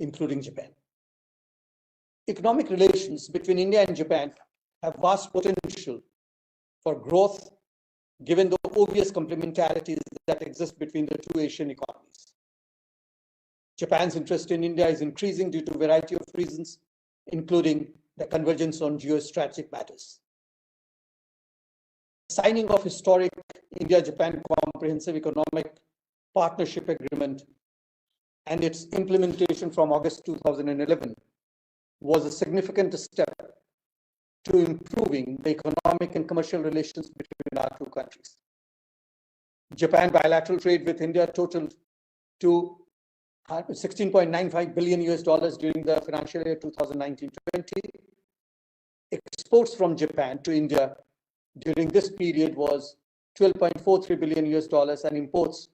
including Japan. Economic relations between India and Japan have vast potential for growth, given the obvious complementarities that exist between the two Asian economies. Japan's interest in India is increasing due to a variety of reasons, including the convergence on geostrategic matters. Signing of historic India-Japan Comprehensive Economic Partnership Agreement and its implementation from August 2011 was a significant step to improving the economic and commercial relations between our two countries. Japan bilateral trade with India totaled to $16.95 billion during the financial year 2019-20. Exports from Japan to India during this period was $12.43 billion and imports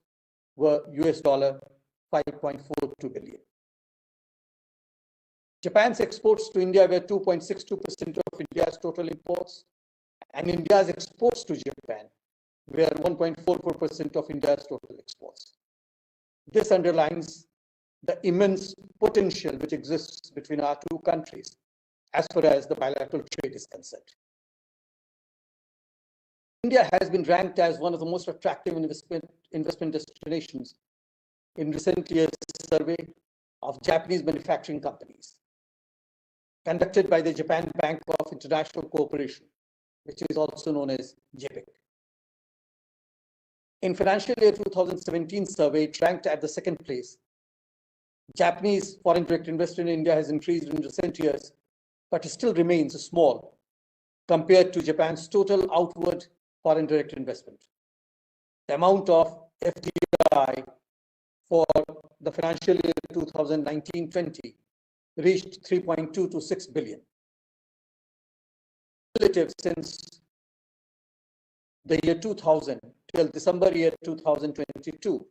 were $5.42 billion. Japan's exports to India were 2.62% of India's total imports, and India's exports to Japan were 1.44% of India's total exports. This underlines the immense potential which exists between our two countries as far as the bilateral trade is concerned. India has been ranked as one of the most attractive investment destinations in recent years' survey of Japanese manufacturing companies, conducted by the Japan Bank of International Cooperation, which is also known as JBIC. In financial year 2017 survey, it ranked at the second place. Japanese foreign direct investment in India has increased in recent years, but it still remains small compared to Japan's total outward foreign direct investment. The amount of FDI for the financial year 2019-20 reached 3.226 billion. Relative since the year 2000 till December year 2022,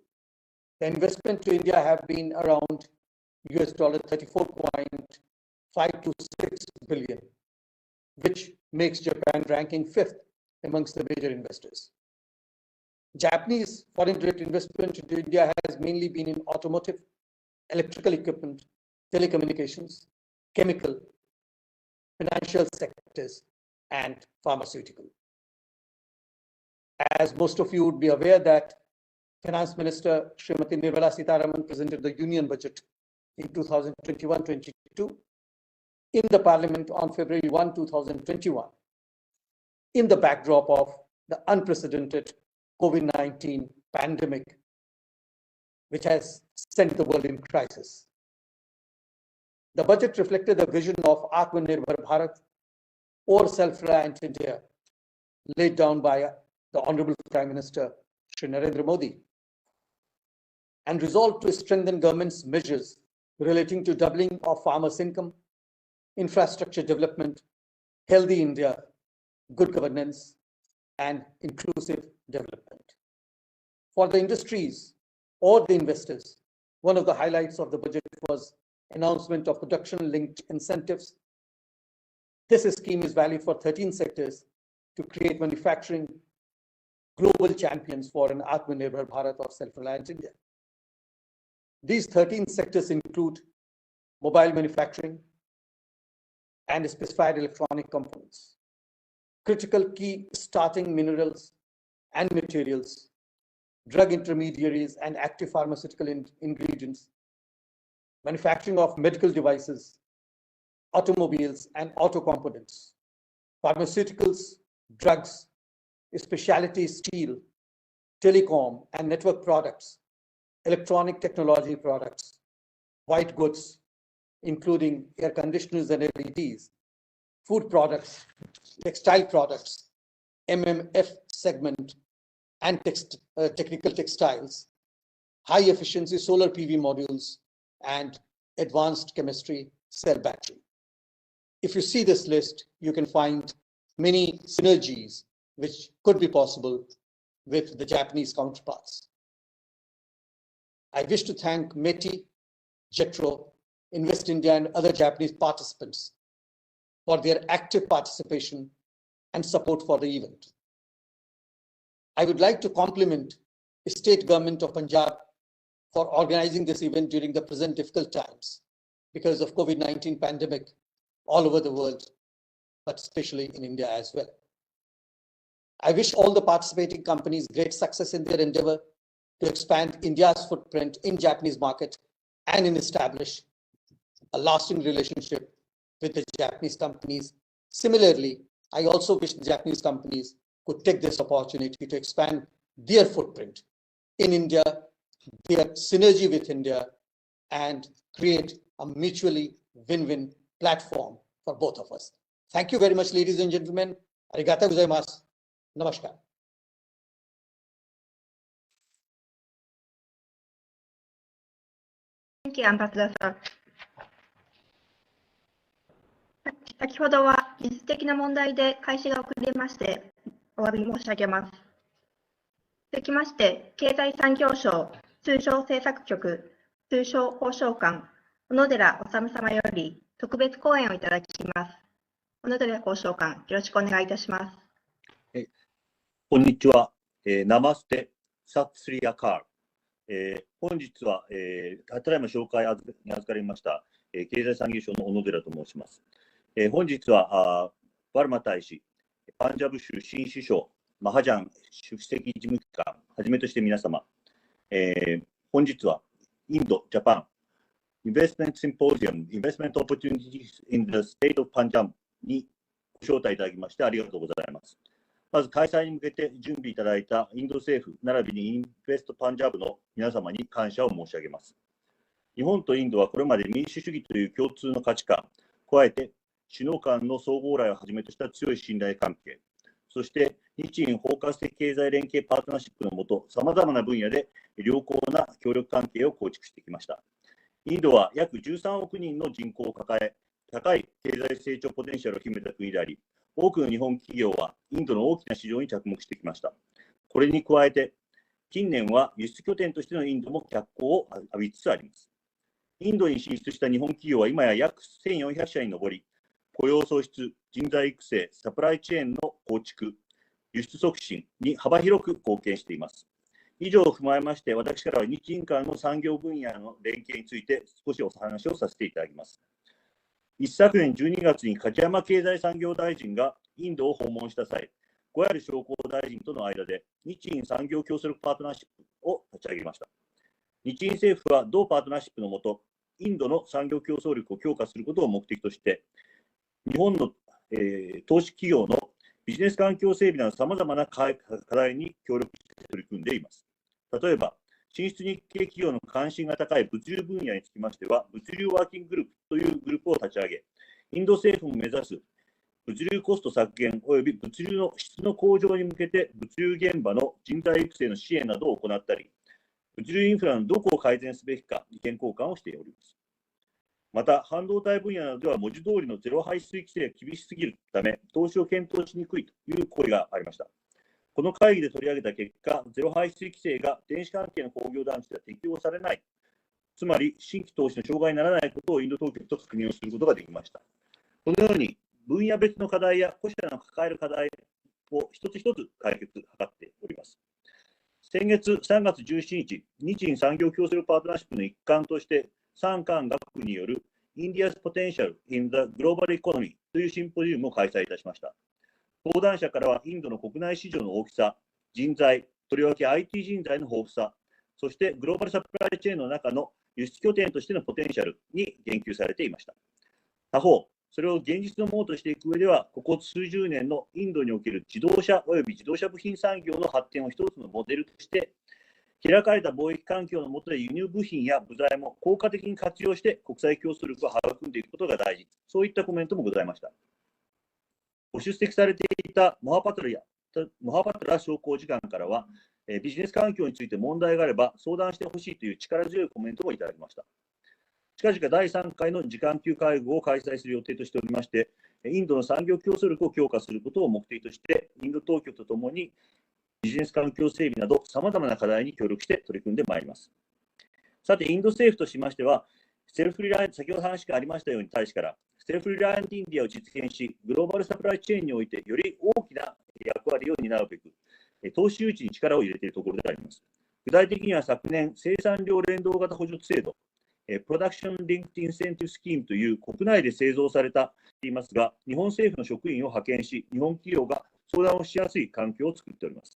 the investment to India have been around $34.526 billion, which makes Japan ranking 5th amongst the major investors. Japanese foreign direct investment into India has mainly been in automotive, electrical equipment, telecommunications, chemical, financial sectors, and pharmaceutical. As most of you would be aware that Finance Minister Srimati Nirmala Sitharaman presented the Union Budget in 2021-22 in the Parliament on February 1, 2021, in the backdrop of the unprecedented COVID-19 pandemic, which has sent the world in crisis. The budget reflected the vision of Atmanirbhar Bharat, or self-reliant India, laid down by the Honorable Prime Minister Shri Narendra Modi, and resolved to strengthen government's measures relating to doubling of farmers' income, infrastructure development, healthy India, good governance, and inclusive development. For the industries or the investors, one of the highlights of the budget was announcement of production-linked incentives. This scheme is valid for 13 sectors to create manufacturing global champions for an Atmanirbhar Bharat of self-reliant India. These 13 sectors include mobile manufacturing and specified electronic components, critical key starting minerals and materials, drug intermediaries and active pharmaceutical ingredients, manufacturing of medical devices, automobiles and auto components, pharmaceuticals, drugs, specialty steel, telecom and network products, electronic technology products, white goods, including air conditioners and LEDs, food products, textile products, MMF segment, and technical textiles, high efficiency solar PV modules, and advanced chemistry cell battery. If you see this list, you can find many synergies which could be possible with the Japanese counterparts. I wish to thank METI, JETRO, Invest India, and other Japanese participants for their active participation and support for the event. I would like to compliment the state government of Punjab for organizing this event during the present difficult times because of COVID-19 pandemic all over the world, but especially in India as well. I wish all the participating companies great success in their endeavor to expand India's footprint in Japanese market and in establish a lasting relationship with the Japanese companies. Similarly, I also wish the Japanese companies could take this opportunity to expand their footprint in India, their synergy with India, and create a mutually win-win platform for both of us. Thank you very much, ladies and gentlemen. Arigatou gozaimasu. Namaskar. Thank you, Ambassador sir. 先ほどは技術的な問題で開始が遅れましてお詫び申し上げます。続きまして、経済産業省通商政策局通商交渉官小野寺治様より特別講演をいただきます。小野寺交渉官、よろしくお願いいたします。こんにちは。ナマステ、サツリアカール。本日は、ただいま紹介に預かりました、経済産業省の小野寺と申します。本日はバルマ大使、パンジャブ州新首相、マハジャン首席事務機関はじめとして皆様、本日はインド、ジャパン、Investment Symposium, Investment Opportunities in the State of Punjab にご招待いただきましてありがとうございます。まず開催に向けて準備いただいたインド政府並びにインベストパンジャブの皆様に感謝を申し上げます。日本とインドはこれまで民主主義という共通の価値観、加えて首脳間の相互往来をはじめとした強い信頼関係、そして日印包括的経済連携パートナーシップの下、さまざまな分野で良好な協力関係を構築してきました。インドは約13億人の人口を抱え、高い経済成長ポテンシャルを秘めた国であり、多くの日本企業はインドの大きな市場に着目してきました。これに加えて、近年は輸出拠点としてのインドも脚光を浴びつつあります。インドに進出した日本企業は今や約1400社に上り、雇用創出、人材育成、サプライチェーンの構築、輸出促進に幅広く貢献しています。以上を踏まえまして、私からは日印間の産業分野の連携について少しお話をさせていただきます。一昨年12月に梶山経済産業大臣がインドを訪問した際、小鑓商工大臣との間で日印産業競争力パートナーシップを立ち上げました。日印政府は同パートナーシップのもと、インドの産業競争力を強化することを目的として、日本の、投資企業のビジネス環境整備などさまざまな課題に協力して取り組んでいます。例えば、進出日系企業の関心が高い物流分野につきましては、物流ワーキンググループというグループを立ち上げ、インド政府も目指す物流コスト削減及び物流の質の向上に向けて物流現場の人材育成の支援などを行ったり、物流インフラのどこを改善すべきか意見交換をしております。また、半導体分野などでは文字通りのゼロ排出規制が厳しすぎるため、投資を検討しにくいという声がありました。この会議で取り上げた結果、ゼロ排出規制が電子関係の工業団地では適用されない、つまり新規投資の障害にならないことをインド当局と確認をすることができました。このように、分野別の課題や個社の抱える課題を一つ一つ解決を図っております。先月3月17日、日印産業競争力パートナーシップの一環として、産官学による India's Potential in the Global Economy というシンポジウムを開催いたしました。登壇者からはインドの国内市場の大きさ、人材、とりわけ IT 人材の豊富さ、そしてグローバルサプライチェーンの中の輸出拠点としてのポテンシャルに言及されていました。他方、それを現実のものとしていく上では、ここ数十年のインドにおける自動車および自動車部品産業の発展を一つのモデルとして、開かれた貿易環境の下で輸入部品や部材も効果的に活用して国際競争力を育んでいくことが大事、そういったコメントもございました。ご出席されていたモハパトラ商工次官からは、ビジネス環境について問題があれば相談してほしいという力強いコメントもいただきました。近々第3回の次官級会合を開催する予定としておりまして、インドの産業競争力を強化することを目的として、インド当局とともにビジネス環境整備など、さまざまな課題に協力して取り組んでまいります。さて、インド政府としましては、セルフリライアント、先ほど話がありましたように、大使から、セルフリライアントインディアを実現し、グローバルサプライチェーンにおいて、より大きな役割を担うべく、投資誘致に力を入れているところであります。具体的には昨年、生産量連動型補助制度、プロダクション・リンクド・インセンティブ・スキームという国内で製造されたといいますが、日本政府の職員を派遣し、日本企業が相談をしやすい環境を作っております。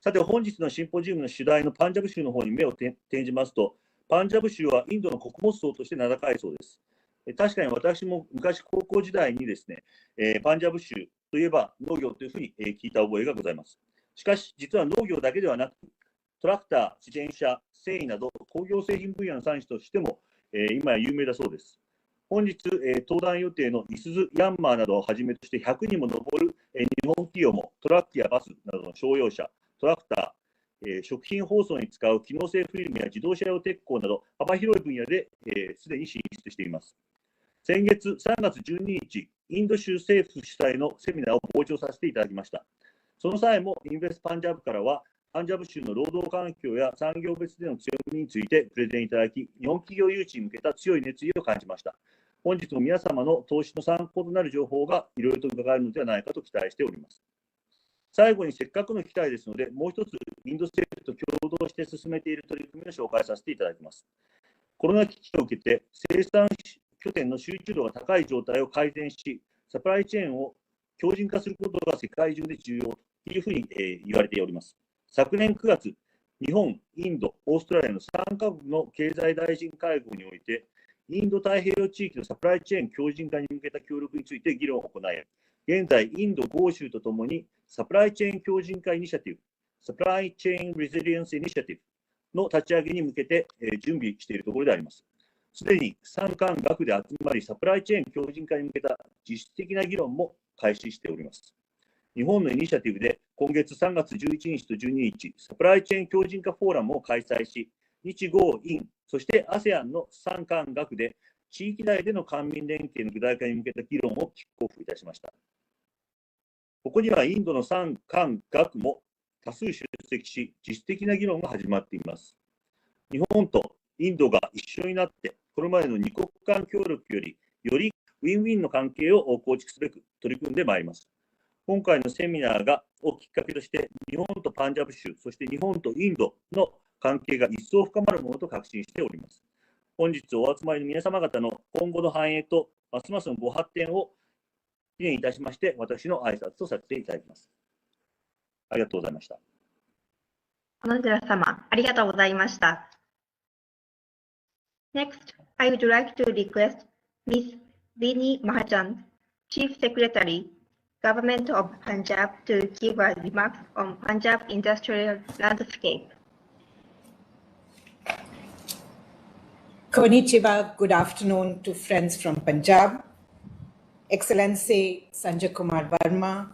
さて、本日のシンポジウムの主題のパンジャブ州の方に目を転じますと、パンジャブ州はインドの穀物層として名高いそうです。確かに私も昔高校時代にですね、パンジャブ州といえば農業というふうに聞いた覚えがございます。しかし、実は農業だけではなく、トラクター、自転車、繊維など工業製品分野の産地としても、今や有名だそうです。本日、登壇予定のいすゞヤンマーなどをはじめとして100にも上る、日本企業もトラックやバスなどの商用車、トラクター、食品包装に使う機能性フィルムや自動車用鉄鋼など幅広い分野ですでに進出しています。先月3月12日、インド州政府主催のセミナーを傍聴させていただきました。その際もインベスパンジャブからは、パンジャブ州の労働環境や産業別での強みについてプレゼンいただき、日本企業誘致に向けた強い熱意を感じました。本日も皆様の投資の参考となる情報がいろいろと伺えるのではないかと期待しております。最後にせっかくの機会ですので、もう一つインド政府と共同して進めている取り組みを紹介させていただきます。コロナ危機を受けて生産拠点の集中度が高い状態を改善し、サプライチェーンを強靭化することが世界中で重要というふうに言われております。昨年9月、日本、インド、オーストラリアの3カ国の経済大臣会合において、インド太平洋地域のサプライチェーン強靭化に向けた協力について議論を行い、現在、インド豪州とともにサプライチェーン強靭化イニシアティブ、サプライチェーンレジリエンスイニシアティブの立ち上げに向けて準備しているところであります。すでに産官学で集まり、サプライチェーン強靭化に向けた実質的な議論も開始しております。日本のイニシアティブで今月3月11日と12日、サプライチェーン強靭化フォーラムを開催し、日豪印、そして ASEAN の産官学で地域内での官民連携の具体化に向けた議論をキックオフいたしました。ここにはインドの産官学も多数出席し、実質的な議論が始まっています。日本とインドが一緒になって、これまでの二国間協力よりウィンウィンの関係を構築すべく取り組んでまいります。今回のセミナーをきっかけとして、日本とパンジャブ州、そして日本とインドの関係が一層深まるものと確信しております。本日お集まりの皆様方の今後の繁栄とますますのご発展を記念いたしまして、私の挨拶とさせていただきます。ありがとうございました。小野寺様、ありがとうございました。Next, I would like to request Ms. Vini Mahajan, Chief Secretary, Government of Punjab, to give a remark on Punjab industrial landscape. Konnichiwa, good afternoon to friends from Punjab, Excellency Sanjay Kumar Verma,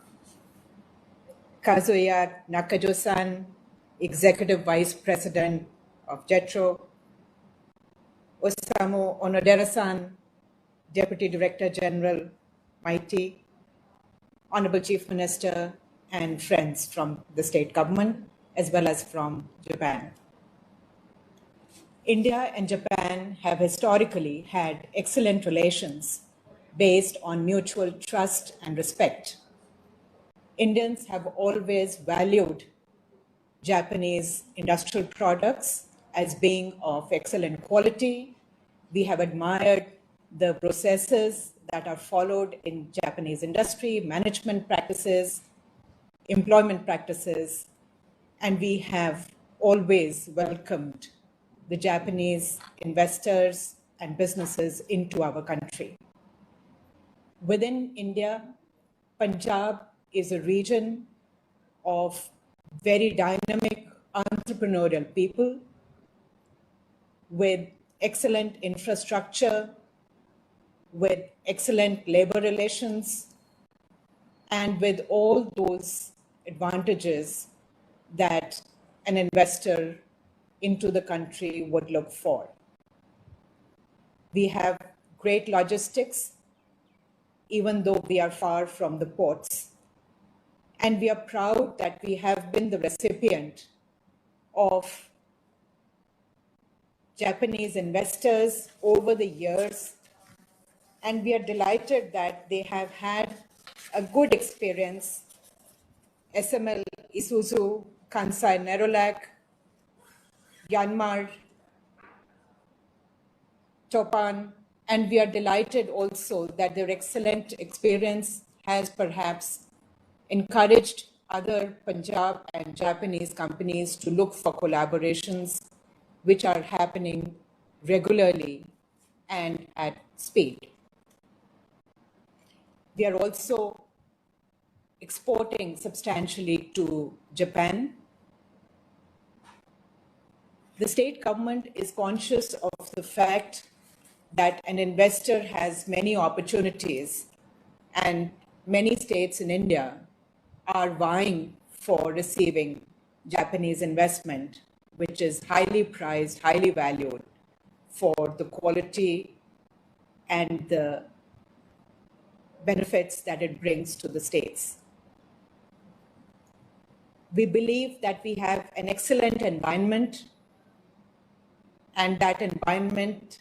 Kazuya Nakajo-san, Executive Vice President of JETRO, Osamu Onodera-san, Deputy Director General, MITI, Honorable Chief Minister, and friends from the state government, as well as from Japan. India and Japan have historically had excellent relations based on mutual trust and respect. Indians have always valued Japanese industrial products as being of excellent quality. We have admired the processes that are followed in Japanese industry, management practices, employment practices, and we have always welcomed the Japanese investors and businesses into our country. Within India, Punjab is a region of very dynamic entrepreneurial people with excellent infrastructure, with excellent labor relations, and with all those advantages that an investor into the country would look for. We have great logistics, even though we are far from the ports. And we are proud that we have been the recipient of Japanese investors over the years. And we are delighted that they have had a good experience. SML, Isuzu, Kansai Nerolac, Yanmar, Topan, and we are delighted also that their excellent experience has perhaps encouraged other Punjab and Japanese companies to look for collaborations which are happening regularly and at speed. We are also exporting substantially to Japan. The state government is conscious of the fact that an investor has many opportunities, and many states in India are vying for receiving Japanese investment, which is highly prized, highly valued for the quality and the benefits that it brings to the states. We believe that we have an excellent environment, and that environment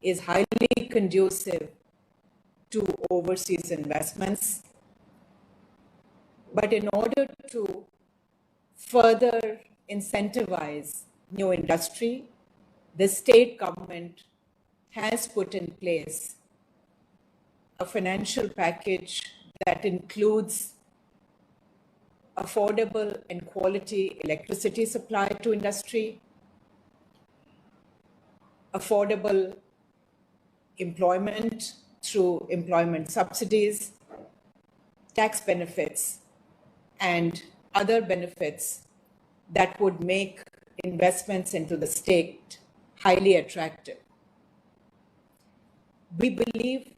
is highly conducive to overseas investments. But in order to further incentivize new industry, the state government has put in place a financial package that includes affordable and quality electricity supply to industry, affordable employment through employment subsidies, tax benefits, and other benefits that would make investments into the state highly attractive. We believe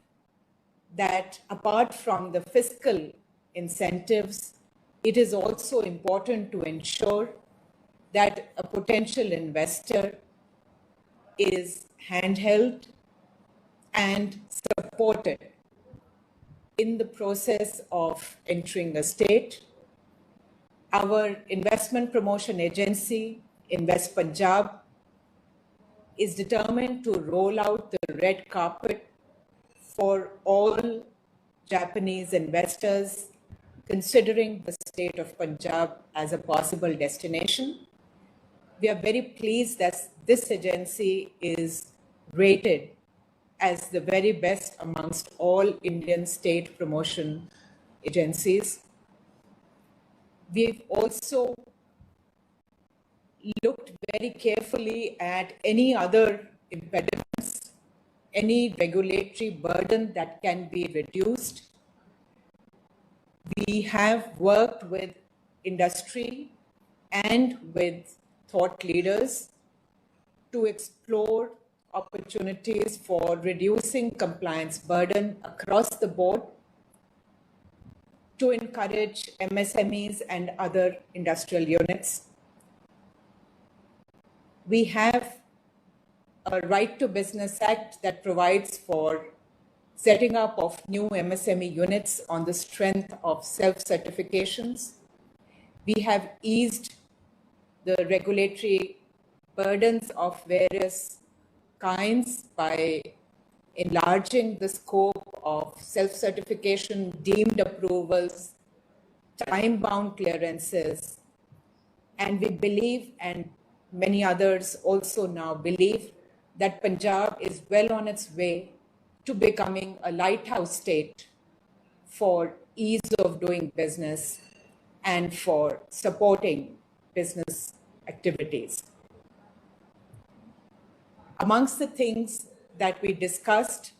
that apart from the fiscal incentives, it is also important to ensure that a potential investor is handheld and supported in the process of entering the state. Our investment promotion agency, Invest Punjab, is determined to roll out the red carpet for all Japanese investors considering the state of Punjab as a possible destination. We are very pleased that this agency is rated as the very best amongst all Indian state promotion agencies. We've also looked very carefully at any other impediments, any regulatory burden that can be reduced. We have worked with industry and with thought leaders to explore opportunities for reducing compliance burden across the board, to encourage MSMEs and other industrial units. We have a Right to Business Act that provides for setting up of new MSME units on the strength of self-certifications. We have eased the regulatory burdens of various kinds by enlarging the scope of self-certification, deemed approvals, time-bound clearances. And we believe, and many others also now believe, that Punjab is well on its way to becoming a lighthouse state for ease of doing business and for supporting business activities. Amongst the things that we discussed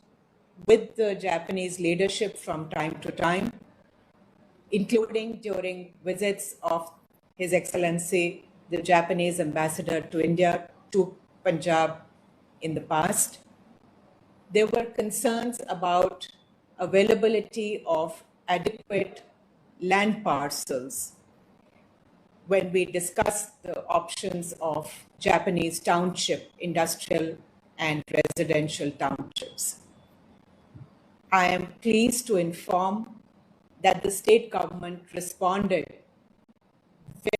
with the Japanese leadership from time to time, including during visits of His Excellency, the Japanese ambassador to India, to Punjab in the past, there were concerns about availability of adequate land parcels when we discussed the options of Japanese township, industrial and residential townships. I am pleased to inform that the state government responded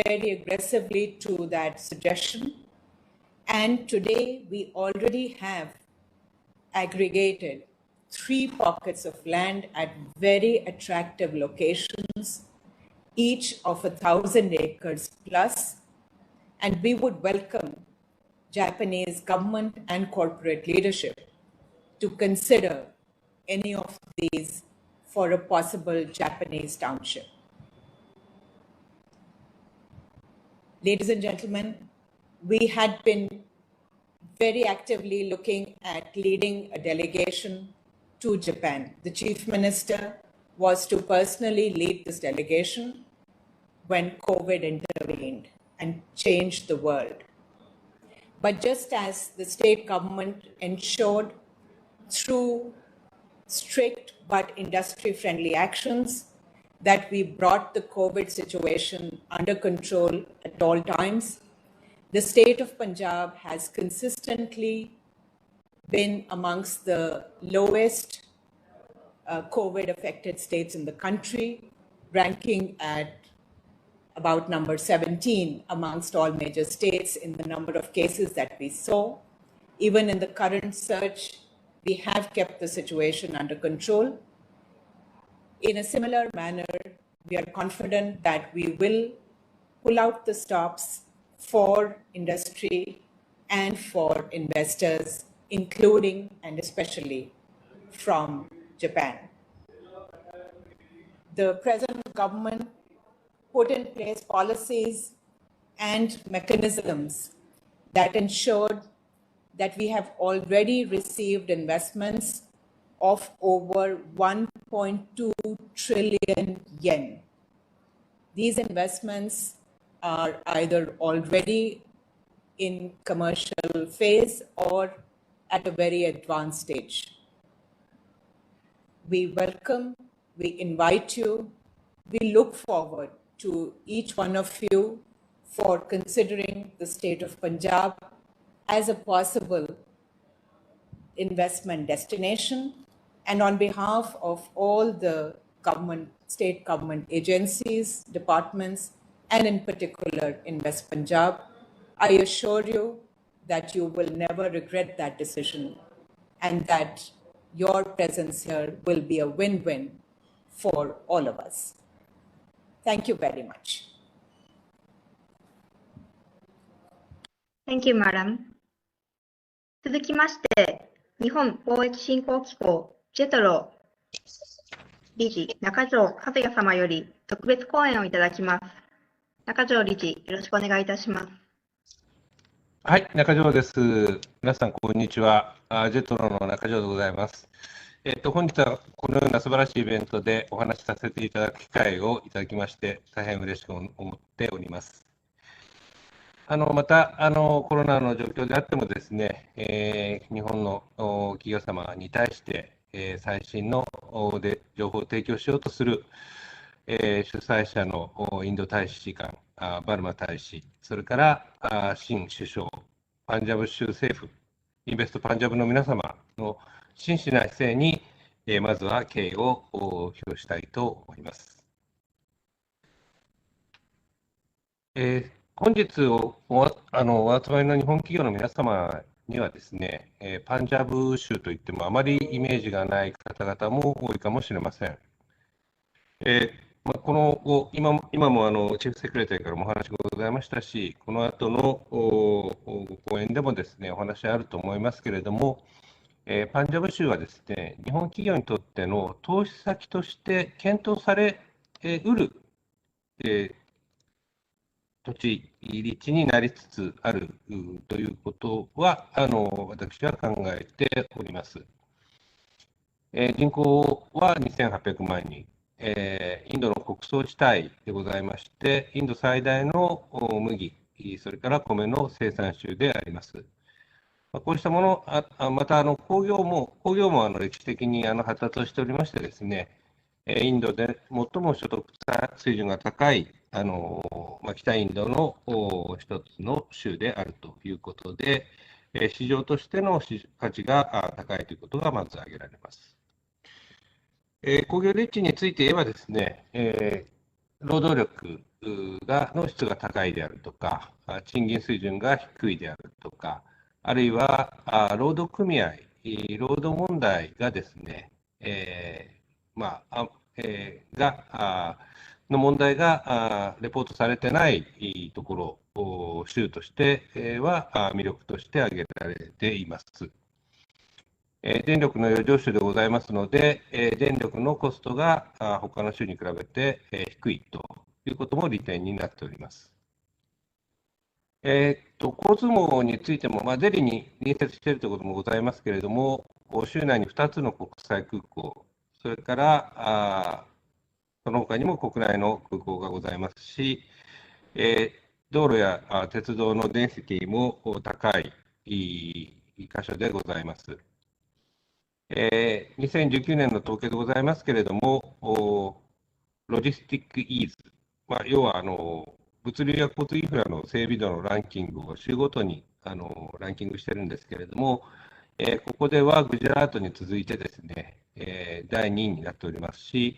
very aggressively to that suggestion, and today we already have aggregated 3 pockets of land at very attractive locations, each of 1,000 acres plus, and we would welcome Japanese government and corporate leadership to consider any of these for a possible Japanese township. Ladies and gentlemen, we had been very actively looking at leading a delegation to Japan. The Chief Minister was to personally lead this delegation when COVID intervened and changed the world. But just as the state government ensured through strict but industry-friendly actions that we brought the COVID situation under control at all times, the state of Punjab has consistently been amongst the lowest COVID-affected states in the country, ranking at about number 17 amongst all major states in the number of cases that we saw. Even in the current surge, we have kept the situation under control. In a similar manner, we are confident that we will pull out the stops for industry and for investors, including and especially from Japan. The present government put in place policies and mechanisms that ensured that we have already received investments of over 1.2 trillion yen. These investments are either already in commercial phase or at a very advanced stage. We welcome, we invite you, we look forward to each one of you for considering the state of Punjab as a possible investment destination. And on behalf of all the government, state government agencies, departments, and in particular Invest Punjab, I assure you that you will never regret that decision and that your presence here will be a win-win for all of us. Thank you very much. Thank you, Madam. 続きまして、日本貿易振興機構ジェトロ理事中条和也様より特別講演をいただきます。中条理事、よろしくお願いいたします。はい、中条です。皆さん、こんにちは。ジェトロの中条でございます。本日はこのような素晴らしいイベントでお話しさせていただく機会をいただきまして、大変嬉しく思っております。またコロナの状況であってもですね、日本の企業様に対して、最新の情報を提供しようとする、主催者のインド大使館、バルマ大使、それから新首相、パンジャブ州政府、インベストパンジャブの皆様の真摯な姿勢に、まずは敬意を表したいと思います。本日お集まりの日本企業の皆様にはですね、パンジャブ州といってもあまりイメージがない方々も多いかもしれません。この今もチーフセクレタリーからもお話がございましたし、この後の講演でもですね、お話あると思いますけれども、パンジャブ州はですね、日本企業にとっての投資先として検討されうる、土地、立地になりつつあるということは、私は考えております。人口は2800万人、インドの穀倉地帯でございまして、インド最大の麦、それから米の生産州であります。こうしたもの、また工業も歴史的に発達しておりましてですね、インドで最も所得水準が高い北インドの一つの州であるということで、市場としての価値が高いということがまず挙げられます。工業立地について言えばですね、労働力の質が高いであるとか、賃金水準が低いであるとか、あるいは労働組合、労働問題がですね、の問題がレポートされてないところ、州としては魅力として挙げられています。電力の余剰種でございますので、電力のコストが他の州に比べて低いということも利点になっております。交通網についても、デリに隣接しているということもございますけれども、州内に2つの国際空港、それからその他にも国内の空港がございますし、道路や鉄道のデンシティも高い箇所でございます。2019年の統計でございますけれども、ロジスティックイーズ、要は物流や交通インフラの整備度のランキングを週ごとにランキングしてるんですけれども、ここではグジャラートに続いてですね、第2位になっておりますし、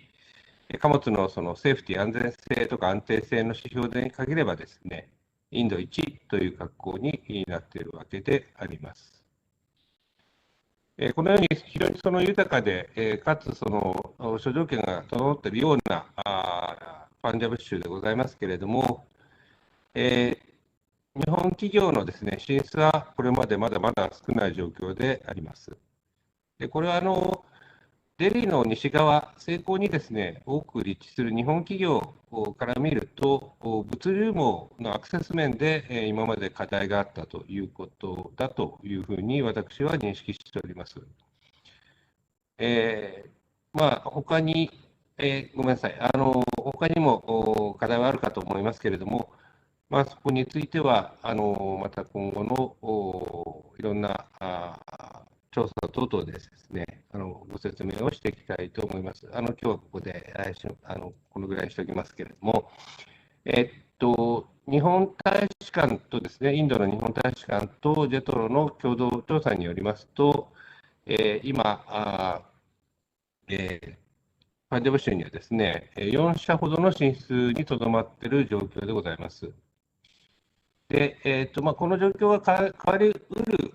貨物のそのセーフティ、安全性とか安定性の指標で限ればですね、インド1位という格好になっているわけであります。このように非常にその豊かで、かつその諸条件が整っているようなパンジャブ州でございますけれども、日本企業のですね、進出はこれまでまだまだ少ない状況であります。これはデリーの西側、西高にですね、多く立地する日本企業から見ると、物流網のアクセス面で今まで課題があったということだというふうに私は認識しております。他に、ごめんなさい、他にも課題はあるかと思いますけれども、そこについては、また今後のいろんな調査等々でですね、ご説明をしていきたいと思います。今日はここでこのぐらいにしておきますけれども、日本大使館とですね、インドの日本大使館とジェトロの共同調査によりますと、今、パンジャブ州にはですね、4社ほどの進出にとどまっている状況でございます。で、この状況が変わりうる、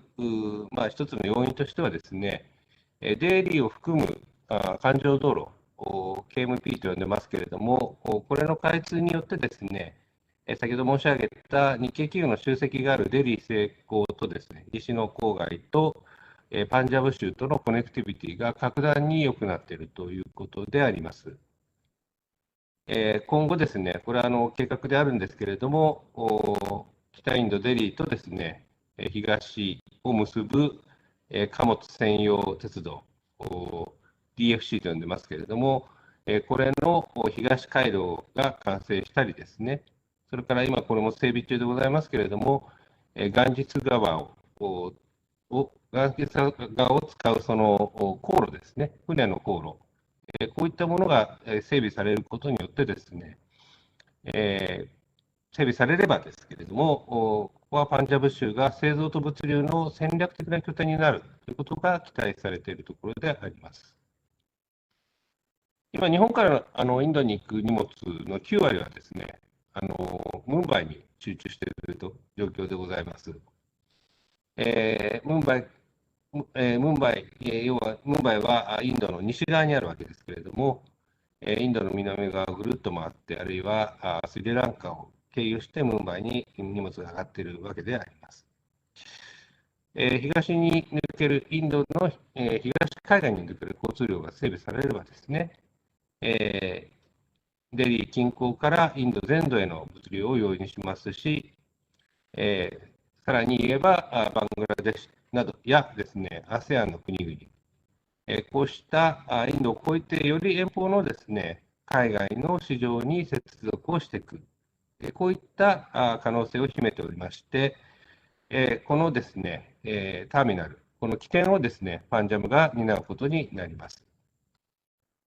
一つの要因としてはですね、デイリーを含む環状道路、KMP と呼んでますけれども、これの開通によってですね、先ほど申し上げた日系企業の集積があるデリー西高とですね、西の郊外とパンジャブ州とのコネクティビティが格段に良くなっているということであります。今後ですね、これは計画であるんですけれども、北インドデリーとですね、東を結ぶ貨物専用鉄道、DFC と呼んでますけれども、これの東回廊が完成したりですね、それから今これも整備中でございますけれども、ガンジス川を使うその航路ですね、船の航路、こういったものが整備されることによってですね、整備されればですけれども、ここはパンジャブ州が製造と物流の戦略的な拠点になるということが期待されているところであります。今、日本からインドに行く荷物の9割はですね、ムンバイに集中している状況でございます。ムンバイはインドの西側にあるわけですけれども、インドの南側をぐるっと回って、あるいはスリランカを経由してムンバイに荷物が上がっているわけであります。東に抜けるインドの、東海岸に抜ける交通量が整備されればですね、デリー近郊からインド全土への物流を容易にしますし、さらに言えばバングラデシュなどやですね、ASEAN の国々、こうしたインドを超えてより遠方のですね、海外の市場に接続をしていく、こういった可能性を秘めておりまして、このですね、ターミナル、この起点をですね、パンジャブが担うことになります。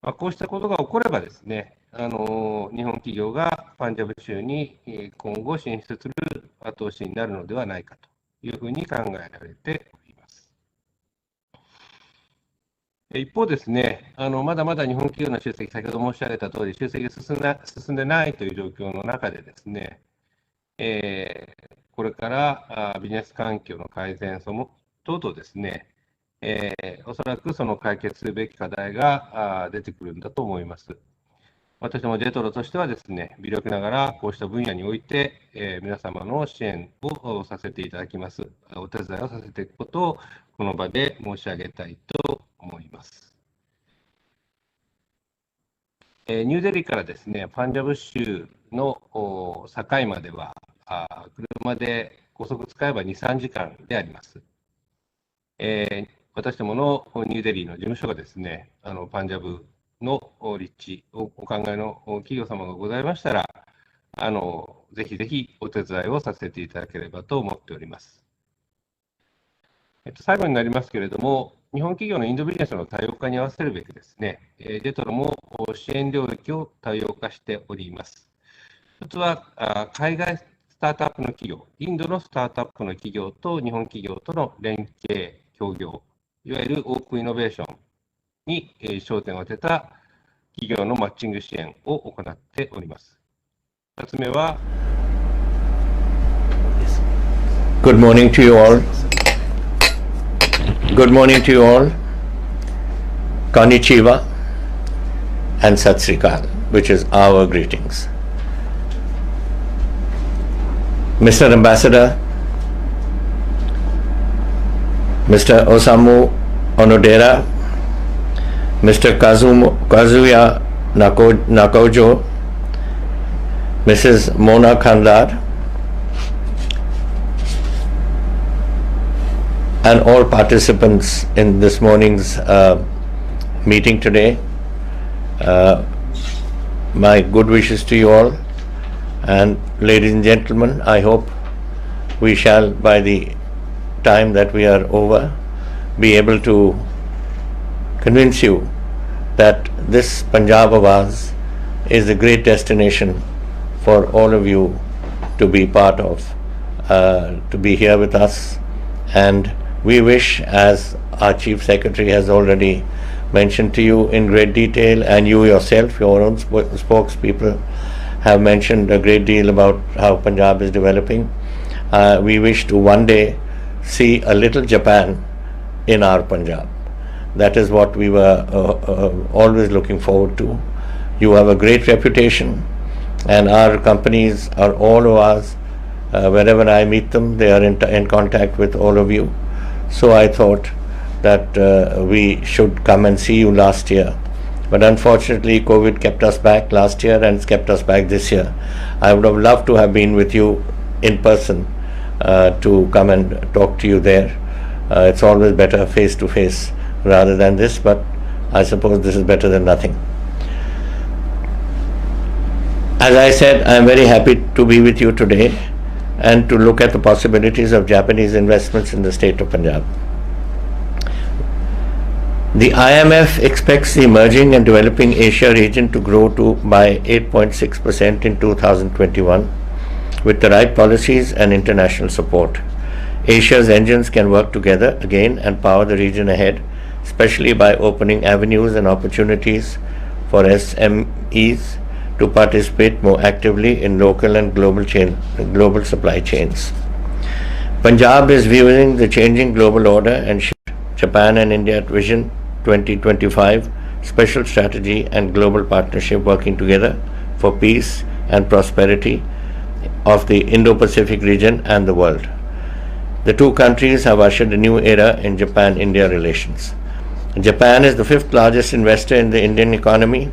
こうしたことが起こればですね、日本企業がパンジャブ州に今後進出する後押しになるのではないかというふうに考えられております。一方ですね、まだまだ日本企業の集積、先ほど申し上げたとおり、集積が進んでないという状況の中でですね、これからビジネス環境の改善等々ですね、おそらくその解決すべき課題が出てくるんだと思います。私どもジェトロとしてはですね、微力ながらこうした分野において、皆様の支援をさせていただきます、お手伝いをさせていくことをこの場で申し上げたいと思います。ニューデリーからですね、パンジャブ州の境までは、車で高速使えば2、3時間であります。私どものニューデリーの事務所がですね、パンジャブの立地をお考えの企業様がございましたら、ぜひぜひお手伝いをさせていただければと思っております。最後になりますけれども、日本企業のインドビジネスの多様化に合わせるべくですね、ジェトロも支援領域を多様化しております。一つは海外スタートアップの企業、インドのスタートアップの企業と日本企業との連携、協業、いわゆるオープンイノベーションに焦点を当てた企業のマッチング支援を行っております。2つ目は、Good morning to you all. Good morning to you all. Konnichiwa and Sat Sri Akal, which is our greetings. Mr. Ambassador, Mr. Osamu Onodera, Mr. Kazuya Nakojo, Mrs. Mona Khandar, and all participants in this morning's meeting today. My good wishes to you all, and ladies and gentlemen, I hope we shall, by the time that we are over, be able to convince you that this Punjab of ours is a great destination for all of you to be part of, to be here with us. And we wish, as our Chief Secretary has already mentioned to you in great detail, and you yourself, your own spokespeople, have mentioned a great deal about how Punjab is developing. We wish to one day see a little Japan in our Punjab. That is what we were always looking forward to. You have a great reputation, and our companies are all of ours. Wherever I meet them, they are in contact with all of you. So I thought that we should come and see you last year. But unfortunately, COVID kept us back last year and it's kept us back this year. I would have loved to have been with you in person to come and talk to you there. It's always better face to face rather than this, but I suppose this is better than nothing. As I said, I am very happy to be with you today and to look at the possibilities of Japanese investments in the state of Punjab. The IMF expects the emerging and developing Asia region to grow by 8.6% in 2021 with the right policies and international support. Asia's engines can work together again and power the region ahead, especially by opening avenues and opportunities for SMEs to participate more actively in local and global supply chains. Punjab is viewing the changing global order and Japan and India Vision 2025 special strategy and global partnership working together for peace and prosperity of the Indo-Pacific region and the world. The two countries have ushered a new era in Japan-India relations. Japan is the fifth largest investor in the Indian economy.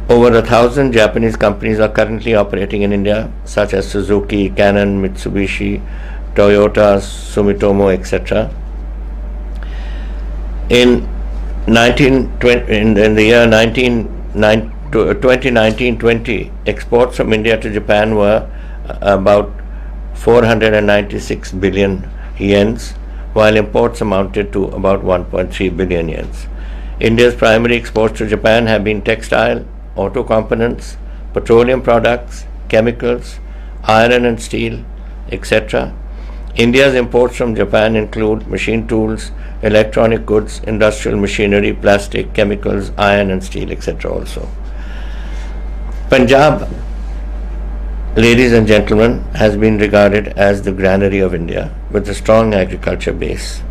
Over 1,000 Japanese companies are currently operating in India, such as Suzuki, Canon, Mitsubishi, Toyota, Sumitomo, etc. In the year 2019-20, exports from India to Japan were about 496 billion yens, while imports amounted to about 1.3 billion yens. India's primary exports to Japan have been textile, auto components, petroleum products, chemicals, iron and steel, etc. India's imports from Japan include machine tools, electronic goods, industrial machinery, plastic, chemicals, iron and steel, etc. also. Punjab, ladies and gentlemen, has been regarded as the granary of India with a strong agriculture base.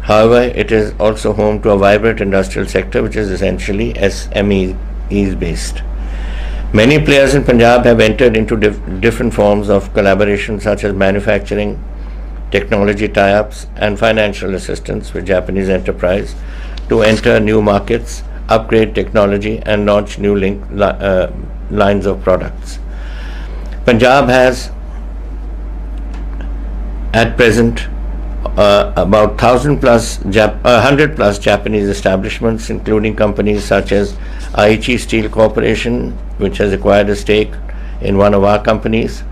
However, it is also home to a vibrant industrial sector which is essentially SME is based. Many players in Punjab have entered into different forms of collaboration, such as manufacturing, technology tie-ups, and financial assistance with Japanese enterprise to enter new markets, upgrade technology, and launch new lines of products. Punjab has at present about 100 plus Japanese establishments, including companies such as Aichi Steel Corporation, which has acquired a stake in one of our companies,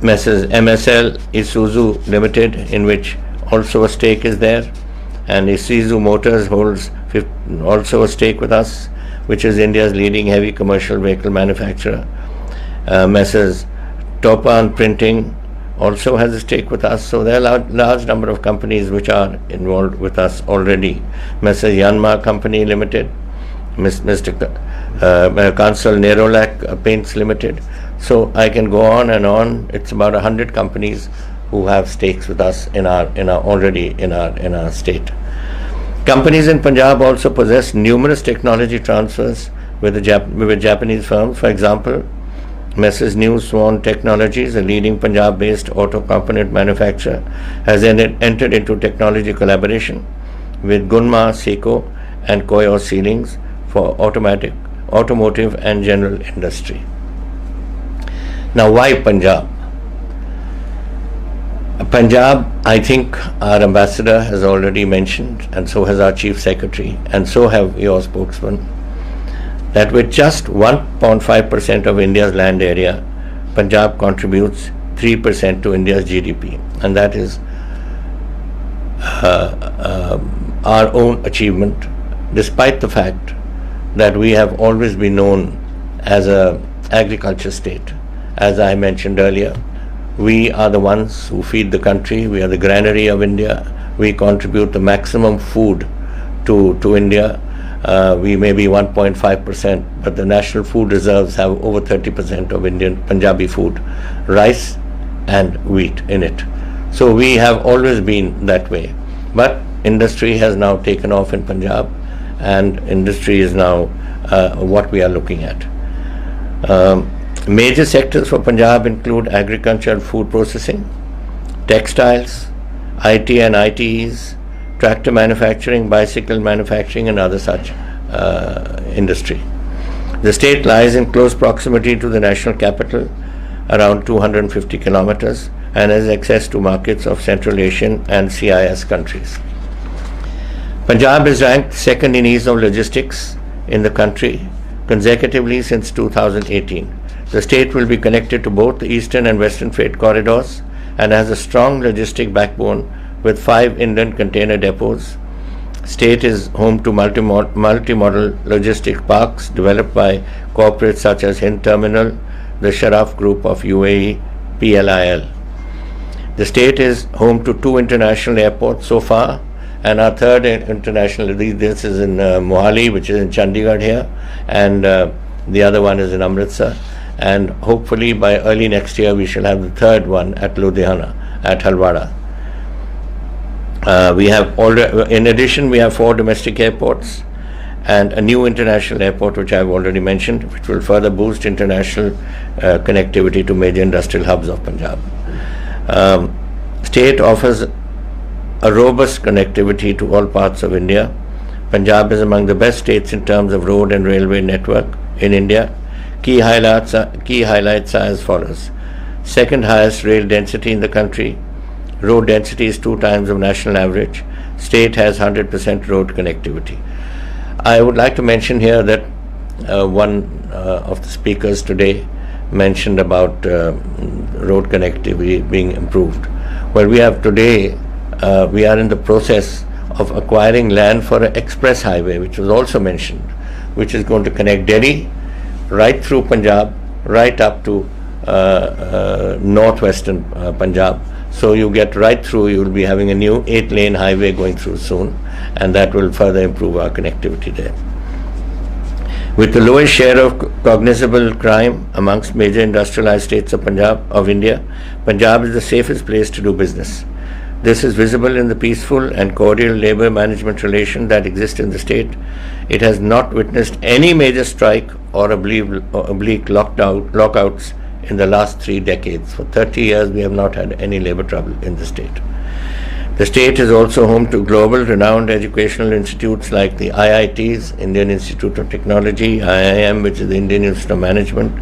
Messrs. MSL Isuzu Limited, in which also a stake is there, and Isuzu Motors holds also a stake with us, which is India's leading heavy commercial vehicle manufacturer. Messrs. Topan Printing also has a stake with us. So there are a large number of companies which are involved with us already. Messrs. Yanmar Company Limited, Mr. Kansal Nerolac Paints Limited. So I can go on and on. It's about 100 companies who have stakes with us in our state. Companies in Punjab also possess numerous technology transfers with Japanese firms. For example, Messrs. New Swan Technologies, a leading Punjab-based auto component manufacturer, has entered into technology collaboration with Gunma, Seiko, and Koyo Ceilings for automotive and general industry. Now, why Punjab? Punjab, I think our ambassador has already mentioned, and so has our chief secretary, and so have your spokesman, that with just 1.5% of India's land area, Punjab contributes 3% to India's GDP, and that is our own achievement, despite the fact that we have always been known as an agriculture state. As I mentioned earlier, we are the ones who feed the country. We are the granary of India. We contribute the maximum food to India. We may be 1.5%, but the national food reserves have over 30% of Indian Punjabi food, rice and wheat in it. So we have always been that way. But industry has now taken off in Punjab, and industry is now what we are looking at. Major sectors for Punjab include agriculture and food processing, textiles, IT and ITEs, tractor manufacturing, bicycle manufacturing, and other such industry. The state lies in close proximity to the national capital, around 250 kilometers, and has access to markets of Central Asian and CIS countries. Punjab is ranked second in ease of logistics in the country consecutively since 2018. The state will be connected to both the eastern and western freight corridors and has a strong logistic backbone with 5 inland container depots. State is home to multi-modal logistic parks developed by corporates such as Hind Terminal, the Sharaf Group of UAE, PLIL. The state is home to 2 international airports so far, and our third international, this is in Mohali, which is in Chandigarh here, and the other one is in Amritsar. And hopefully by early next year we shall have the third one at Ludhiana, at Halwara. We have already, in addition, we have 4 domestic airports and a new international airport, which I have already mentioned, which will further boost international connectivity to major industrial hubs of Punjab. State offers a robust connectivity to all parts of India. Punjab is among the best states in terms of road and railway network in India. Key highlights are as follows. Second highest rail density in the country. Road density is 2 times of national average. State has 100% road connectivity. I would like to mention here that one of the speakers today mentioned about road connectivity being improved. Well, we have today, we are in the process of acquiring land for an express highway, which was also mentioned, which is going to connect Delhi right through Punjab, right up to northwestern Punjab. So you get right through, you will be having a new 8-lane highway going through soon, and that will further improve our connectivity there. With the lowest share of cognizable crime amongst major industrialized states of India, Punjab is the safest place to do business. This is visible in the peaceful and cordial labor management relation that exists in the state. It has not witnessed any major strike or oblique lockouts in the last 3 decades. For 30 years, we have not had any labor trouble in the state. The state is also home to global renowned educational institutes like the IITs, Indian Institute of Technology, IIM, which is the Indian Institute of Management,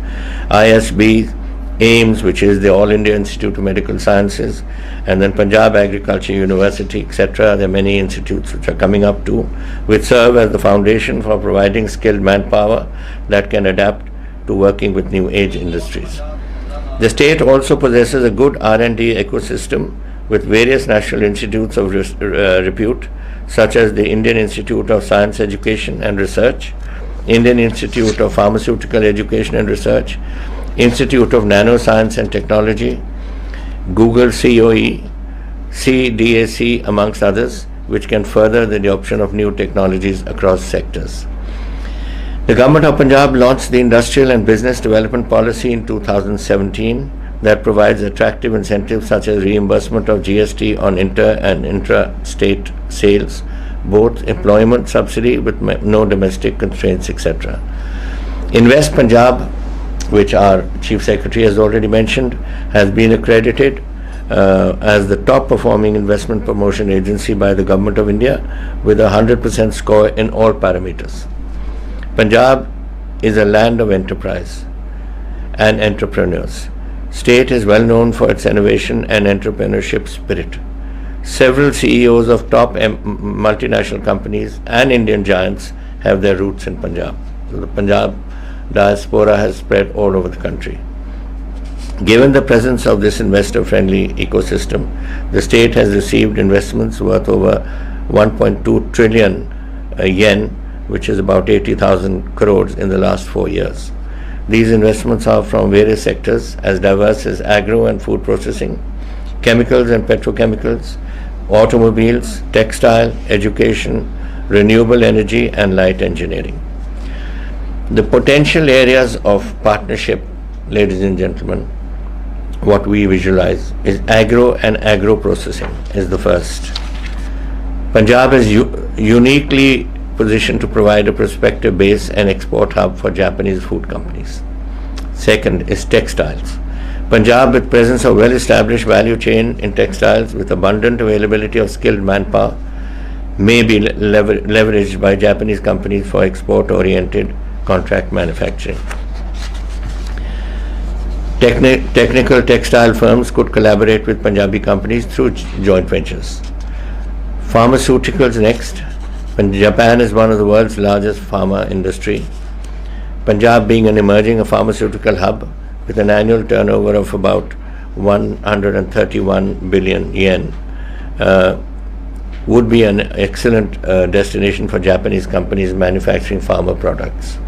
ISB, AIMS, which is the All India Institute of Medical Sciences, and then Punjab Agriculture University, etc. There are many institutes which are coming up too, which serve as the foundation for providing skilled manpower that can adapt to working with new age industries. The state also possesses a good R&D ecosystem with various national institutes of repute, such as the Indian Institute of Science Education and Research, Indian Institute of Pharmaceutical Education and Research, Institute of Nanoscience and Technology, Google COE, CDAC, amongst others, which can further the adoption of new technologies across sectors. The Government of Punjab launched the Industrial and Business Development Policy in 2017 that provides attractive incentives such as reimbursement of GST on inter and intra-state sales, both employment subsidy with no domestic constraints, etc. Invest Punjab, which our Chief Secretary has already mentioned, has been accredited as the top performing investment promotion agency by the Government of India with a 100% score in all parameters. Punjab is a land of enterprise and entrepreneurs. State is well known for its innovation and entrepreneurship spirit. Several CEOs of top multinational companies and Indian giants have their roots in Punjab. So the Punjab diaspora has spread all over the country. Given the presence of this investor-friendly ecosystem, the state has received investments worth over 1.2 trillion yen, which is about 80,000 crores in the last 4 years. These investments are from various sectors as diverse as agro and food processing, chemicals and petrochemicals, automobiles, textile, education, renewable energy, and light engineering. The potential areas of partnership, ladies and gentlemen, what we visualize is agro and agro processing is the first. Punjab is uniquely positioned to provide a prospective base and export hub for Japanese food companies. Second is textiles. Punjab, with presence of well-established value chain in textiles with abundant availability of skilled manpower, may be leveraged by Japanese companies for export-oriented contract manufacturing. Technical textile firms could collaborate with Punjabi companies through joint ventures. Pharmaceuticals next. Japan is one of the world's largest pharma industry. Punjab, being an emerging pharmaceutical hub with an annual turnover of about 131 billion yen, would be an excellent destination for Japanese companies manufacturing pharma products.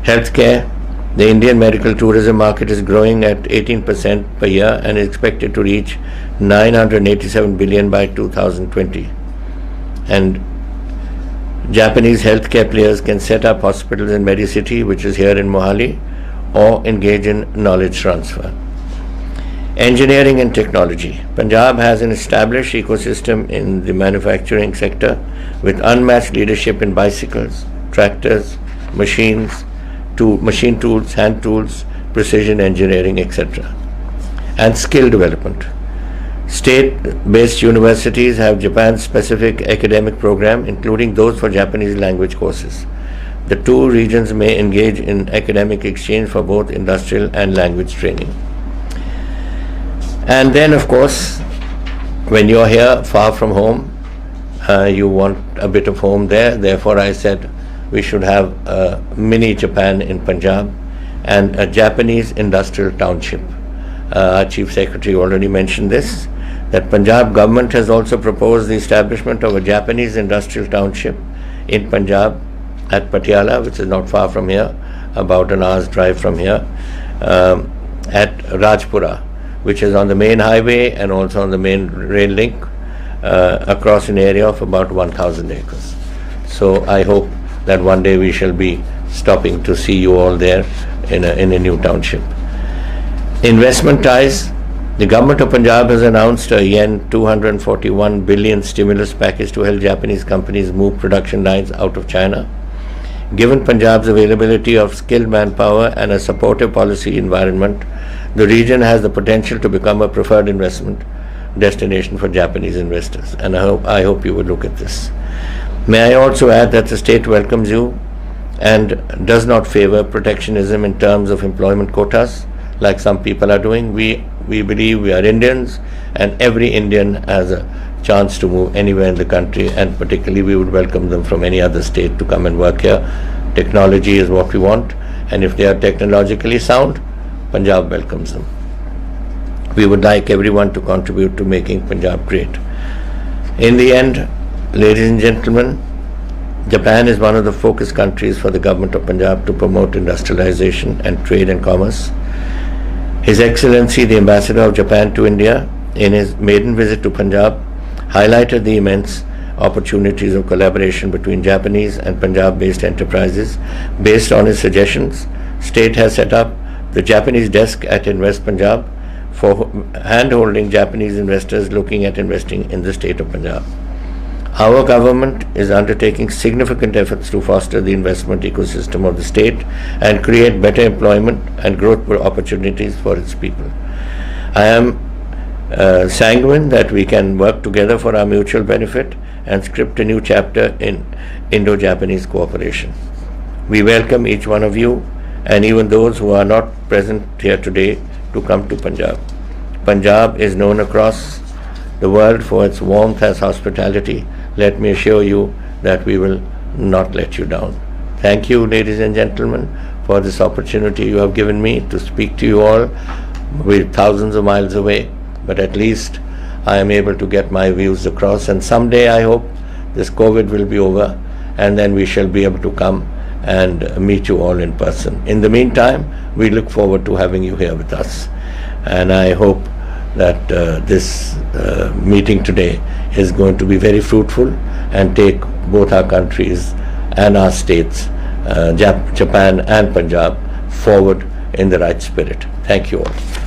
Healthcare. The Indian medical tourism market is growing at 18% per year and is expected to reach 987 billion by 2020. And Japanese healthcare players can set up hospitals in Medicity, which is here in Mohali, or engage in knowledge transfer. Engineering and technology. Punjab has an established ecosystem in the manufacturing sector with unmatched leadership in bicycles, tractors, machine tools, hand tools, precision engineering, etc. And skill development. State-based universities have Japan-specific academic program, including those for Japanese language courses. The two regions may engage in academic exchange for both industrial and language training. And then, of course, when you're here far from home, you want a bit of home there. Therefore, I said we should have a mini Japan in Punjab and a Japanese industrial township. Our Chief Secretary already mentioned this, that Punjab government has also proposed the establishment of a Japanese industrial township in Punjab at Patiala, which is not far from here, about an hour's drive from here, at Rajpura, which is on the main highway and also on the main rail link, across an area of about 1,000 acres. So I hope that one day we shall be stopping to see you all there in a new township. Investment ties. The government of Punjab has announced a yen 241 billion stimulus package to help Japanese companies move production lines out of China. Given Punjab's availability of skilled manpower and a supportive policy environment, the region has the potential to become a preferred investment destination for Japanese investors, and I hope you will look at this. May I also add that the state welcomes you and does not favor protectionism in terms of employment quotas, like some people are doing. We believe we are Indians, and every Indian has a chance to move anywhere in the country, and particularly we would welcome them from any other state to come and work here. Technology is what we want, and if they are technologically sound, Punjab welcomes them. We would like everyone to contribute to making Punjab great. In the end, ladies and gentlemen, Japan is one of the focus countries for the government of Punjab to promote industrialization and trade and commerce. His Excellency, the Ambassador of Japan to India, in his maiden visit to Punjab, highlighted the immense opportunities of collaboration between Japanese and Punjab-based enterprises. Based on his suggestions, State has set up the Japanese desk at Invest Punjab for hand-holding Japanese investors looking at investing in the state of Punjab. Our government is undertaking significant efforts to foster the investment ecosystem of the state and create better employment and growth opportunities for its people. I am sanguine that we can work together for our mutual benefit and script a new chapter in Indo-Japanese cooperation. We welcome each one of you, and even those who are not present here today, to come to Punjab. Punjab is known across the world for its warmth as hospitality. Let me assure you that we will not let you down. Thank you, ladies and gentlemen, for this opportunity you have given me to speak to you all. We're thousands of miles away, but at least I am able to get my views across, and someday I hope this COVID will be over and then we shall be able to come and meet you all in person. In the meantime, we look forward to having you here with us, and I hope that this meeting today is going to be very fruitful and take both our countries and our states, Japan and Punjab, forward in the right spirit. Thank you all.